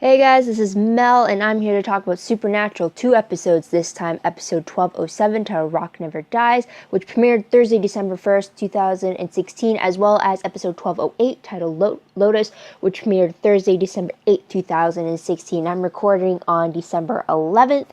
Hey guys, this is Mel, and I'm here to talk about Supernatural, 2 episodes this time, episode 1207, titled Rock Never Dies, which premiered Thursday, December 1st, 2016, as well as episode 1208, titled Lotus, which premiered Thursday, December 8th, 2016. I'm recording on December 11th.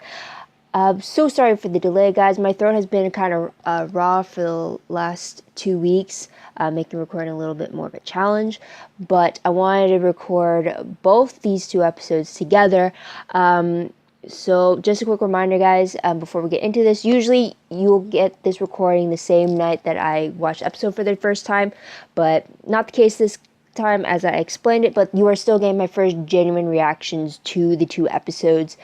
So sorry for the delay, guys. My throat has been kind of raw for the last 2 weeks, making recording a little bit more of a challenge. But I wanted to record both these 2 episodes together. So just a quick reminder, guys, before we get into this, usually you'll get this recording the same night that I watched the episode for the first time, but not the case this time as I explained it, but you are still getting my first genuine reactions to the 2 episodes.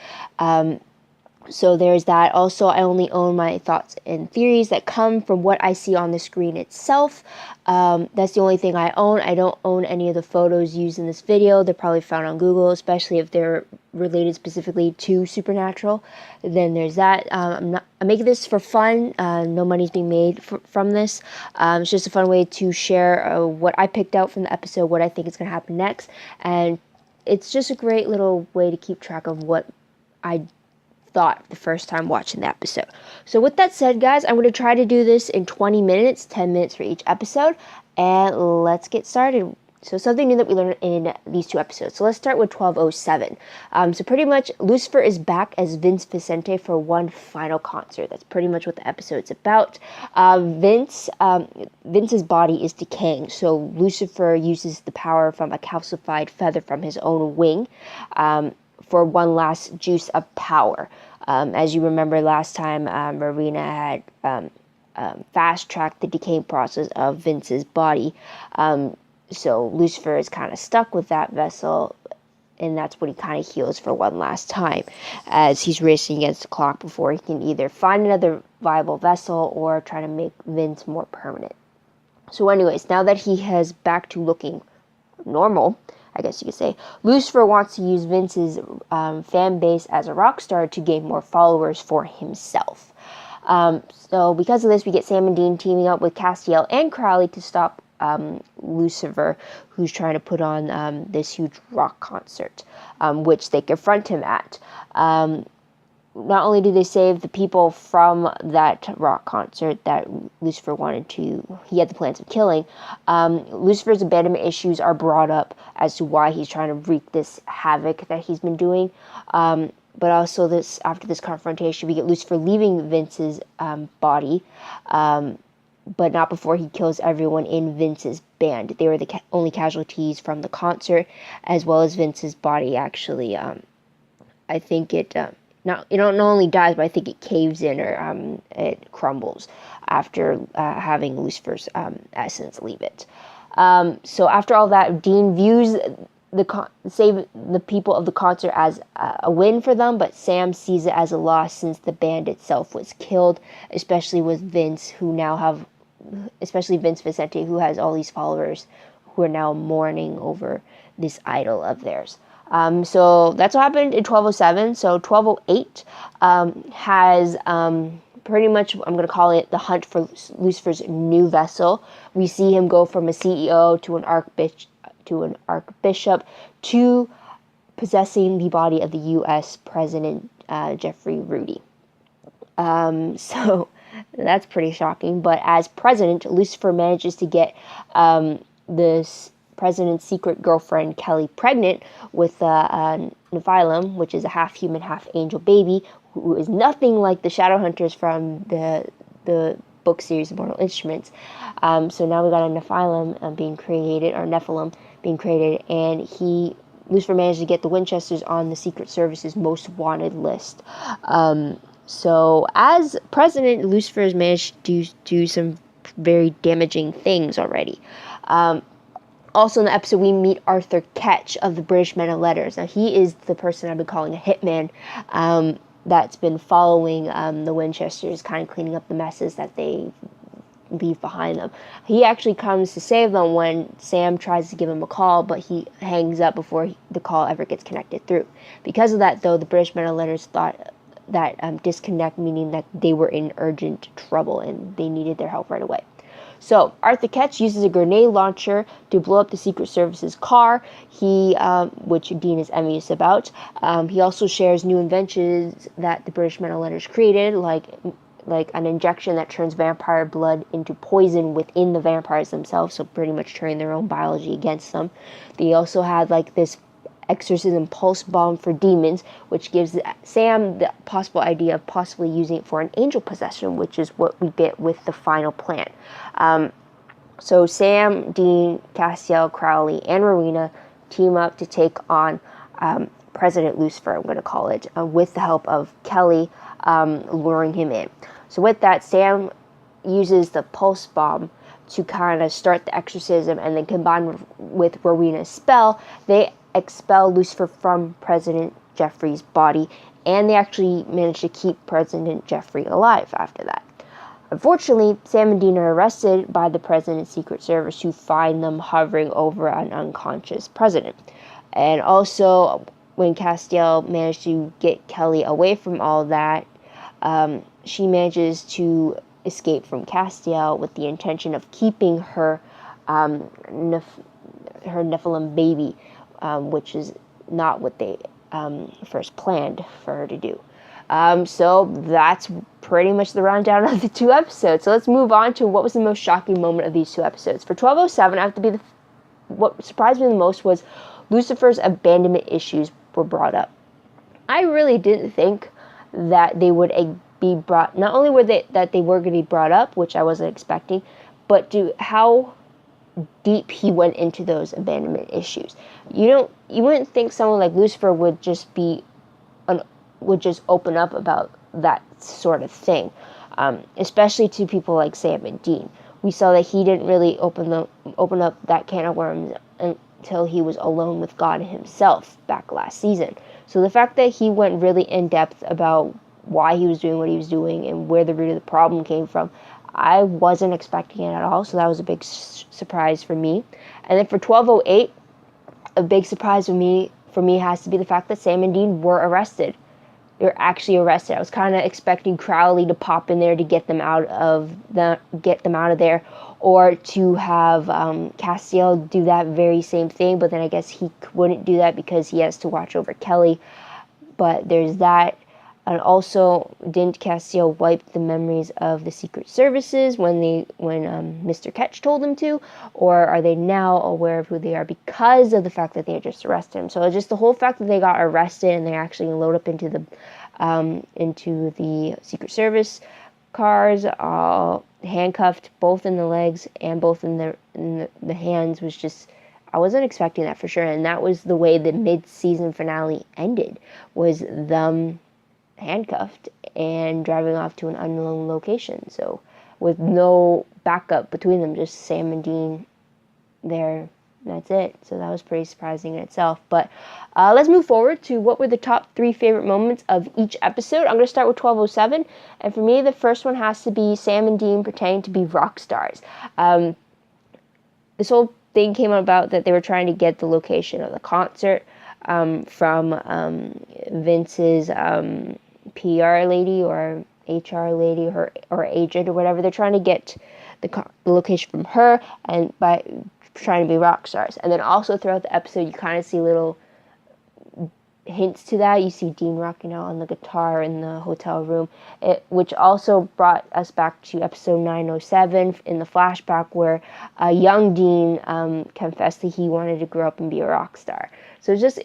So there's that. Also, I only own my thoughts and theories that come from what I see on the screen itself. That's the only thing I own. I don't own any of the photos used in this video. They're probably found on Google, especially if they're related specifically to Supernatural. Then there's that. I'm making this for fun. No money's being made from this. It's just a fun way to share what I picked out from the episode, what I think is going to happen next. And it's just a great little way to keep track of what I thought the first time watching the episode. So with that said, guys, I'm going to try to do this in 20 minutes, 10 minutes for each episode, and let's get started. So something new that we learned in these 2 episodes. So let's start with 1207. So pretty much Lucifer is back as Vince Vicente for one final concert. That's pretty much what the episode's about. Vince's body is decaying, so Lucifer uses the power from a calcified feather from his own wing for one last juice of power. As you remember last time, Marina had fast-tracked the decaying process of Vince's body. So Lucifer is kind of stuck with that vessel, and that's what he kind of heals for one last time, as he's racing against the clock before he can either find another viable vessel or try to make Vince more permanent. So anyways, now that he has back to looking normal, I guess you could say, Lucifer wants to use Vince's fan base as a rock star to gain more followers for himself. So because of this, we get Sam and Dean teaming up with Castiel and Crowley to stop Lucifer, who's trying to put on this huge rock concert, which they confront him at. Not only do they save the people from that rock concert that Lucifer he had the plans of killing, Lucifer's abandonment issues are brought up as to why he's trying to wreak this havoc that he's been doing. But also after this confrontation, we get Lucifer leaving Vince's body, but not before he kills everyone in Vince's band. They were the only casualties from the concert, as well as Vince's body, actually. I think it not only dies, but I think it caves in or it crumbles after having Lucifer's essence leave it. So after all that, Dean views save the people of the concert as a win for them, but Sam sees it as a loss since the band itself was killed, especially Vince Vicente, who has all these followers who are now mourning over this idol of theirs. So that's what happened in 1207. So 1208 has pretty much, I'm going to call it the hunt for Lucifer's new vessel. We see him go from a CEO to an archbishop to possessing the body of the U.S. President Jeffrey Rudy. So that's pretty shocking. But as president, Lucifer manages to get this president's secret girlfriend Kelly pregnant with Nephilim, which is a half-human, half-angel baby, who is nothing like the Shadowhunters from the book series of Mortal Instruments. So now we got a Nephilim being created, or Nephilim being created, and Lucifer managed to get the Winchesters on the Secret Service's most wanted list. So as president, Lucifer has managed to do some very damaging things already. Also in the episode, we meet Arthur Ketch of the British Men of Letters. Now, he is the person I've been calling a hitman that's been following the Winchesters, kind of cleaning up the messes that they leave behind them. He actually comes to save them when Sam tries to give him a call, but he hangs up before the call ever gets connected through. Because of that, though, the British Men of Letters thought that disconnect, meaning that they were in urgent trouble and they needed their help right away. So Arthur Ketch uses a grenade launcher to blow up the Secret Service's car, which Dean is envious about. He also shares new inventions that the British men and letters created, like an injection that turns vampire blood into poison within the vampires themselves, so pretty much turning their own biology against them. They also had this exorcism pulse bomb for demons, which gives Sam the possible idea of possibly using it for an angel possession, which is what we get with the final plan. So Sam, Dean, Castiel, Crowley, and Rowena team up to take on President Lucifer, I'm going to call it, with the help of Kelly luring him in. So with that, Sam uses the pulse bomb to kind of start the exorcism, and then combined with Rowena's spell, they expel Lucifer from President Jeffrey's body, and they actually manage to keep President Jeffrey alive after that. Unfortunately, Sam and Dean are arrested by the President's Secret Service, who find them hovering over an unconscious president. And also, when Castiel managed to get Kelly away from all that, she manages to escape from Castiel with the intention of keeping her Nephilim baby, which is not what they first planned for her to do. So that's pretty much the rundown of the 2 episodes. So let's move on to what was the most shocking moment of these 2 episodes. For 1207, what surprised me the most was Lucifer's abandonment issues were brought up. I really didn't think that they would be brought. Not only were they going to be brought up, which I wasn't expecting, but how deep he went into those abandonment issues. You wouldn't think someone like Lucifer would just open up about that sort of thing, especially to people like Sam and Dean. We saw that he didn't really open up that can of worms until he was alone with God himself back last season. So the fact that he went really in depth about why he was doing what he was doing and where the root of the problem came from, I wasn't expecting it at all, so that was a big surprise for me. And then for 1208, a big surprise for me has to be the fact that Sam and Dean were arrested. They were actually arrested. I was kind of expecting Crowley to pop in there to get them out of there, or to have Castiel do that very same thing, but then I guess he wouldn't do that because he has to watch over Kelly. But there's that. And also, didn't Castiel wipe the memories of the Secret Services when Mr. Ketch told him to? Or are they now aware of who they are because of the fact that they had just arrested him? So just the whole fact that they got arrested and they actually load up into the Secret Service cars, handcuffed, both in the legs and both in the hands, was just, I wasn't expecting that for sure. And that was the way the mid-season finale ended, was them handcuffed and driving off to an unknown location. So with no backup between them, just Sam and Dean there. That's it. So that was pretty surprising in itself. But let's move forward to what were the top 3 favorite moments of each episode. I'm going to start with 1207. And for me, the first one has to be Sam and Dean pretending to be rock stars. This whole thing came about that they were trying to get the location of the concert from Vince's PR lady or HR lady or agent or whatever. They're trying to get the location from her, and by trying to be rock stars. And then also throughout the episode, you kind of see little hints to that. You see Dean rocking out on the guitar in the hotel room, which also brought us back to episode 907 in the flashback, where young Dean confessed that he wanted to grow up and be a rock star. So it's just,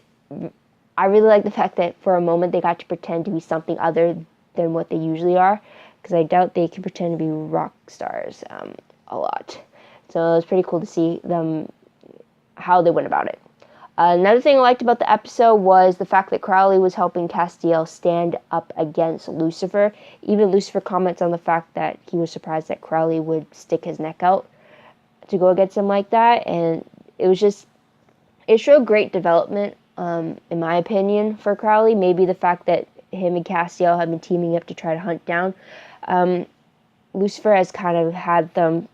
I really like the fact that for a moment they got to pretend to be something other than what they usually are, because I doubt they can pretend to be rock stars a lot. So it was pretty cool to see them, how they went about it. Another thing I liked about the episode was the fact that Crowley was helping Castiel stand up against Lucifer. Even Lucifer comments on the fact that he was surprised that Crowley would stick his neck out to go against him like that. And it showed great development, in my opinion, for Crowley. Maybe the fact that him and Castiel have been teaming up to try to hunt down Lucifer has kind of had them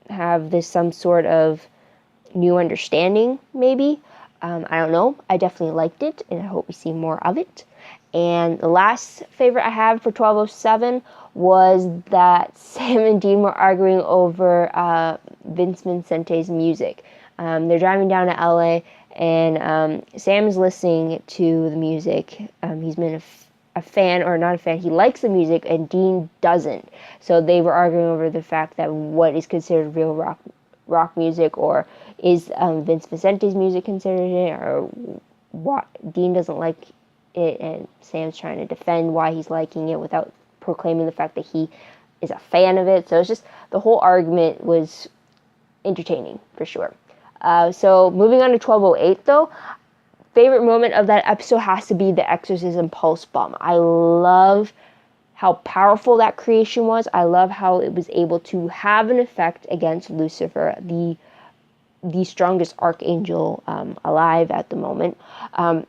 have some sort of new understanding, maybe. I don't know. I definitely liked it, and I hope we see more of it. And the last favorite I have for 1207 was that Sam and Dean were arguing over Vince Vincente's music. They're driving down to LA, and Sam's listening to the music. He's been a fan, or not a fan, he likes the music, and Dean doesn't. So they were arguing over the fact that what is considered real rock music, or is Vince Vincente's music considered it, or what. Dean doesn't like it, and Sam's trying to defend why he's liking it without proclaiming the fact that he is a fan of it. So it's just, the whole argument was entertaining for sure. So moving on to 1208 though, favorite moment of that episode has to be the exorcism pulse bomb. I love how powerful that creation was. I love how it was able to have an effect against Lucifer, the strongest archangel alive at the moment. So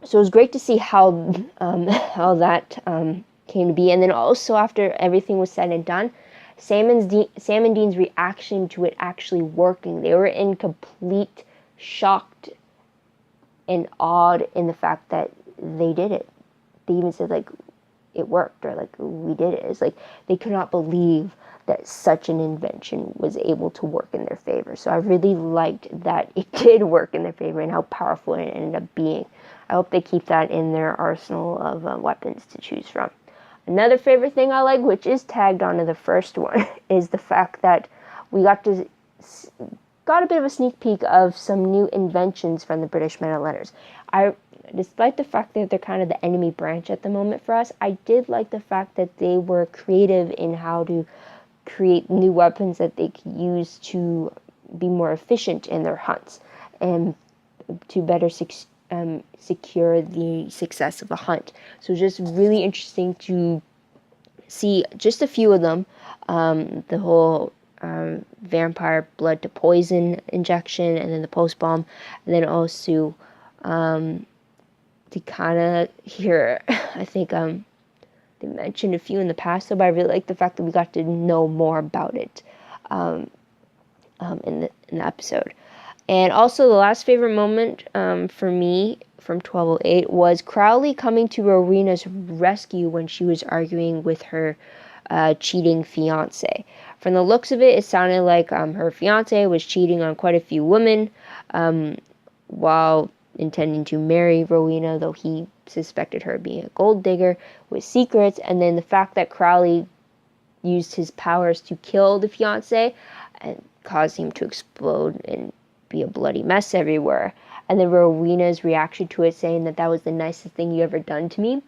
it was great to see how that came to be. And then also, after everything was said and done, Sam and Dean's reaction to it actually working. They were in complete shocked and awed in the fact that they did it. They even said, like, it worked, or like, we did it. It's like they could not believe that such an invention was able to work in their favor. So I really liked that it did work in their favor and how powerful it ended up being. I hope they keep that in their arsenal of weapons to choose from. Another favorite thing I like, which is tagged onto the first one, is the fact that we got a bit of a sneak peek of some new inventions from the British Men of Letters. Despite the fact that they're kind of the enemy branch at the moment for us, I did like the fact that they were creative in how to create new weapons that they could use to be more efficient in their hunts and to better secure the success of a hunt. So just really interesting to see just a few of them. The whole vampire blood to poison injection, and then the post bomb, and then also to kind of hear, I think they mentioned a few in the past, but I really like the fact that we got to know more about it in the episode. And also the last favorite moment for me from 1208 was Crowley coming to Rowena's rescue when she was arguing with her cheating fiance. From the looks of it, it sounded like her fiance was cheating on quite a few women while intending to marry Rowena, though he suspected her being a gold digger with secrets. And then the fact that Crowley used his powers to kill the fiance and cause him to explode and be a bloody mess everywhere. And then Rowena's reaction to it, saying that was the nicest thing you ever done to me.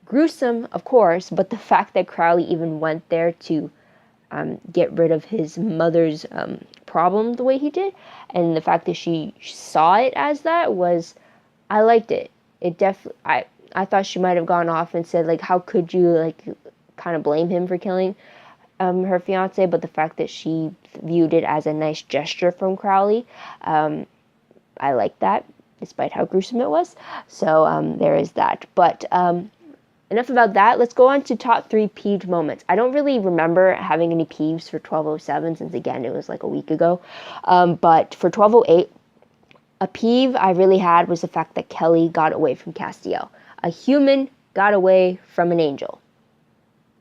Gruesome, of course, but the fact that Crowley even went there to get rid of his mother's problem the way he did, and the fact that she saw it as that, I liked it. It definitely, I thought she might have gone off and said, like, how could you, like, kind of blame him for killing her fiance, but the fact that she viewed it as a nice gesture from Crowley, I like that, despite how gruesome it was. So there is that. But enough about that. Let's go on to top 3 peeved moments. I don't really remember having any peeves for 1207, since again it was like a week ago. But for 1208, a peeve I really had was the fact that Kelly got away from Castiel. A human got away from an angel.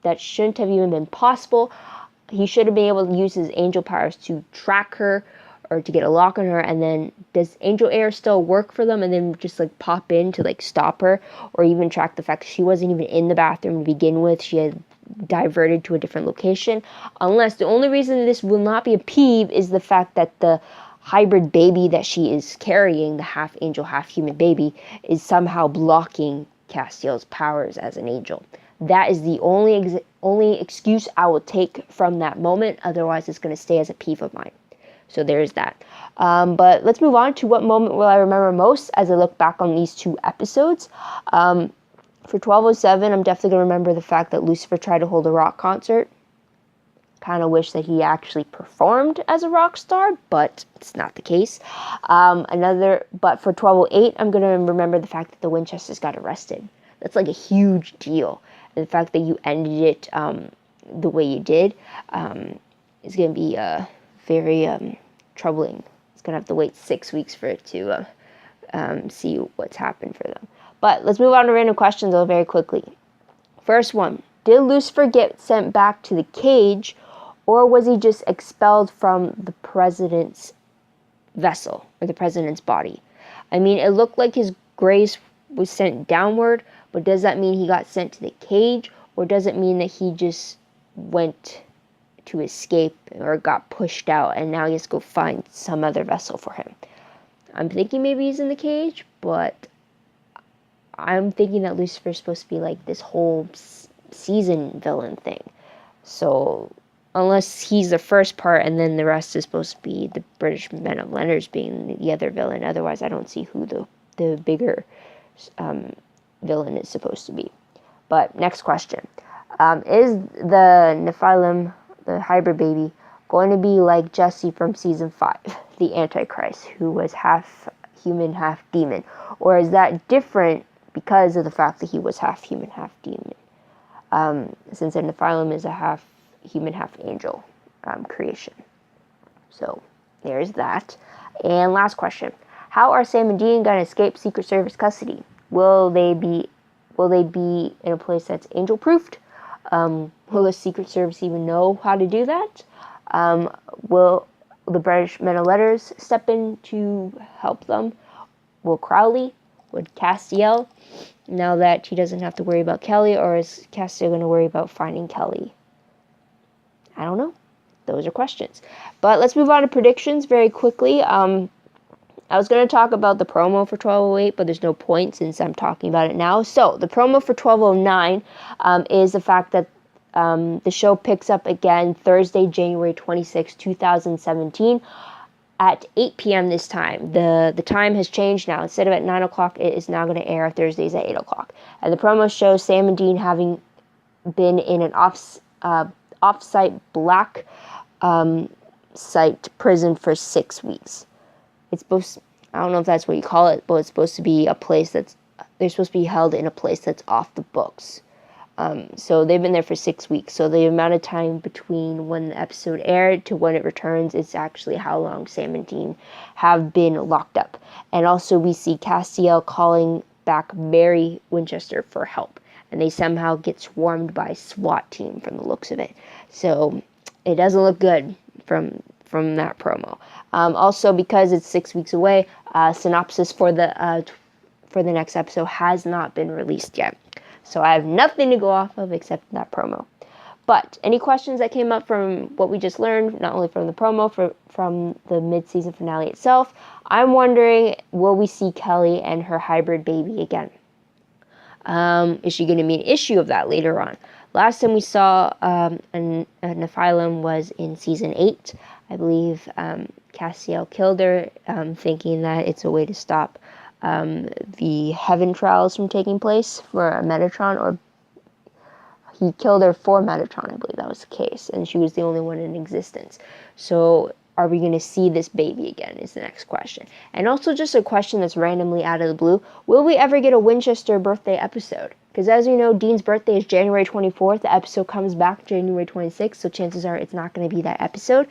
That shouldn't have even been possible. He should have been able to use his angel powers to track her or to get a lock on her, and then does angel air still work for them, and then just like pop in to like stop her, or even track the fact that she wasn't even in the bathroom to begin with. She had diverted to a different location. Unless the only reason this will not be a peeve is the fact that the hybrid baby that she is carrying, the half angel, half human baby, is somehow blocking Castiel's powers as an angel. That is the only excuse I will take from that moment. Otherwise, it's going to stay as a peeve of mine. So there's that. But let's move on to what moment will I remember most as I look back on these 2 episodes. For 1207, I'm definitely going to remember the fact that Lucifer tried to hold a rock concert. Kind of wish that he actually performed as a rock star, but it's not the case. But for 1208, I'm going to remember the fact that the Winchesters got arrested. That's like a huge deal. And the fact that you ended it the way you did is going to be very troubling. It's going to have to wait 6 weeks for it to see what's happened for them. But let's move on to random questions very quickly. First one, did Lucifer get sent back to the cage, or was he just expelled from the president's vessel, or the president's body? I mean, it looked like his grace was sent downward, but does that mean he got sent to the cage, or does it mean that he just went to escape or got pushed out and now he has to go find some other vessel for him? I'm thinking maybe he's in the cage, but I'm thinking that Lucifer's supposed to be like this whole season villain thing. So unless he's the first part and then the rest is supposed to be the British Men of Letters being the other villain. Otherwise, I don't see who the bigger villain is supposed to be. But next question. Is the Nephilim, the hybrid baby, going to be like Jesse from season 5, the Antichrist, who was half human, half demon? Or is that different because of the fact that he was half human, half demon? Since the Nephilim is a half human, half angel creation. So there's that. And last question. How are Sam and Dean going to escape Secret Service custody? Will they be in a place that's angel-proofed? Will the Secret Service even know how to do that? Will the British Men of Letters step in to help them? Will Crowley? Would Castiel? Now that he doesn't have to worry about Kelly, or is Castiel going to worry about finding Kelly? I don't know. Those are questions. But let's move on to predictions very quickly. I was going to talk about the promo for 1208, but there's no point since I'm talking about it now. So the promo for 1209 is the fact that the show picks up again Thursday, January 26, 2017 at 8 p.m. this time. The time has changed now. Instead of at 9 o'clock, it is now going to air Thursdays at 8 o'clock. And the promo shows Sam and Dean having been in an off-site black site prison for 6 weeks. It's supposed, I don't know if that's what you call it, but it's supposed to be a place they're supposed to be held in a place that's off the books. So they've been there for 6 weeks. So the amount of time between when the episode aired to when it returns is actually how long Sam and Dean have been locked up. And also we see Castiel calling back Mary Winchester for help. And they somehow get swarmed by a SWAT team from the looks of it. So it doesn't look good from that promo. Also, because it's 6 weeks away, synopsis for the next episode has not been released yet. So I have nothing to go off of except that promo. But any questions that came up from what we just learned, not only from the promo, from the mid-season finale itself, I'm wondering, will we see Kelly and her hybrid baby again? Is she going to be an issue of that later on? Last time we saw a Nephilim was in season 8. I believe Castiel killed her, thinking that it's a way to stop the heaven trials from taking place for Metatron, or he killed her for Metatron, I believe that was the case, and she was the only one in existence. So are we going to see this baby again is the next question. And also just a question that's randomly out of the blue. Will we ever get a Winchester birthday episode? Because as we know, Dean's birthday is January 24th. The episode comes back January 26th, so chances are it's not going to be that episode,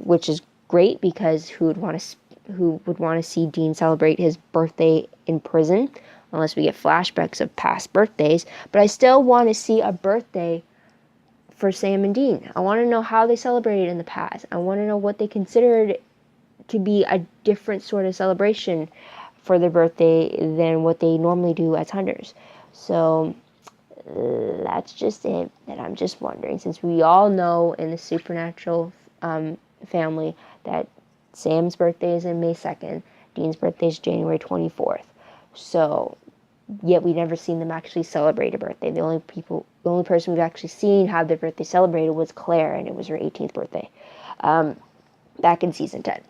which is great because who would want to see Dean celebrate his birthday in prison, unless we get flashbacks of past birthdays. But I still want to see a birthday for Sam and Dean. I want to know how they celebrated in the past. I want to know what they considered to be a different sort of celebration for their birthday than what they normally do as hunters. So that's just it that I'm just wondering, since we all know in the Supernatural family that Sam's birthday is in May 2nd, Dean's birthday is January 24th. So, yet we've never seen them actually celebrate a birthday. The only person we've actually seen have their birthday celebrated was Claire, and it was her 18th birthday, back in season 10.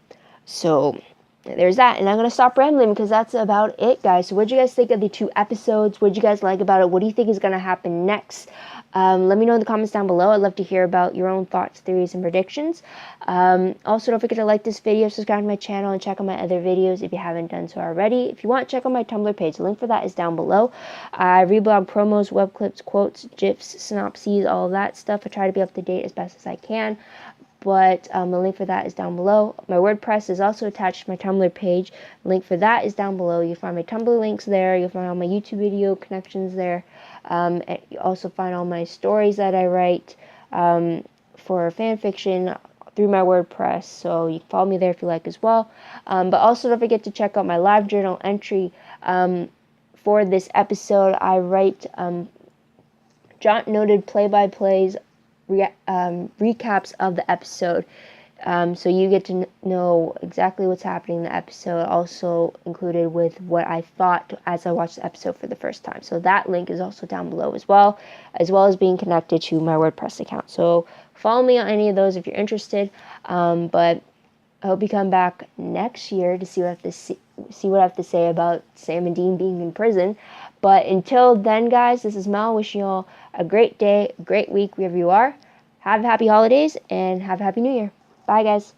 So, there's that, and I'm going to stop rambling because that's about it, guys. So what did you guys think of the 2 episodes? What did you guys like about it? What do you think is going to happen next? Let me know in the comments down below. I'd love to hear about your own thoughts, theories, and predictions. Also, don't forget to like this video, subscribe to my channel, and check out my other videos if you haven't done so already. If you want, check out my Tumblr page. The link for that is down below. I reblog promos, web clips, quotes, GIFs, synopses, all of that stuff. I try to be up to date as best as I can. but the link for that is down below. My WordPress is also attached to my Tumblr page. The link for that is down below. You'll find my Tumblr links there. You'll find all my YouTube video connections there. And you also find all my stories that I write for fan fiction through my WordPress. So you can follow me there if you like as well. But also don't forget to check out my Livejournal entry for this episode. I write jot-noted play-by-plays, recaps of the episode, so you get to know exactly what's happening in the episode, also included with what I thought as I watched the episode for the first time. So that link is also down below as well as being connected to my WordPress account. So follow me on any of those if you're interested. But I hope you come back next year to see what I have to say about Sam and Dean being in prison. But until then, guys, this is Mel wishing you all a great day, a great week wherever you are. Have happy holidays and have a happy new year. Bye, guys.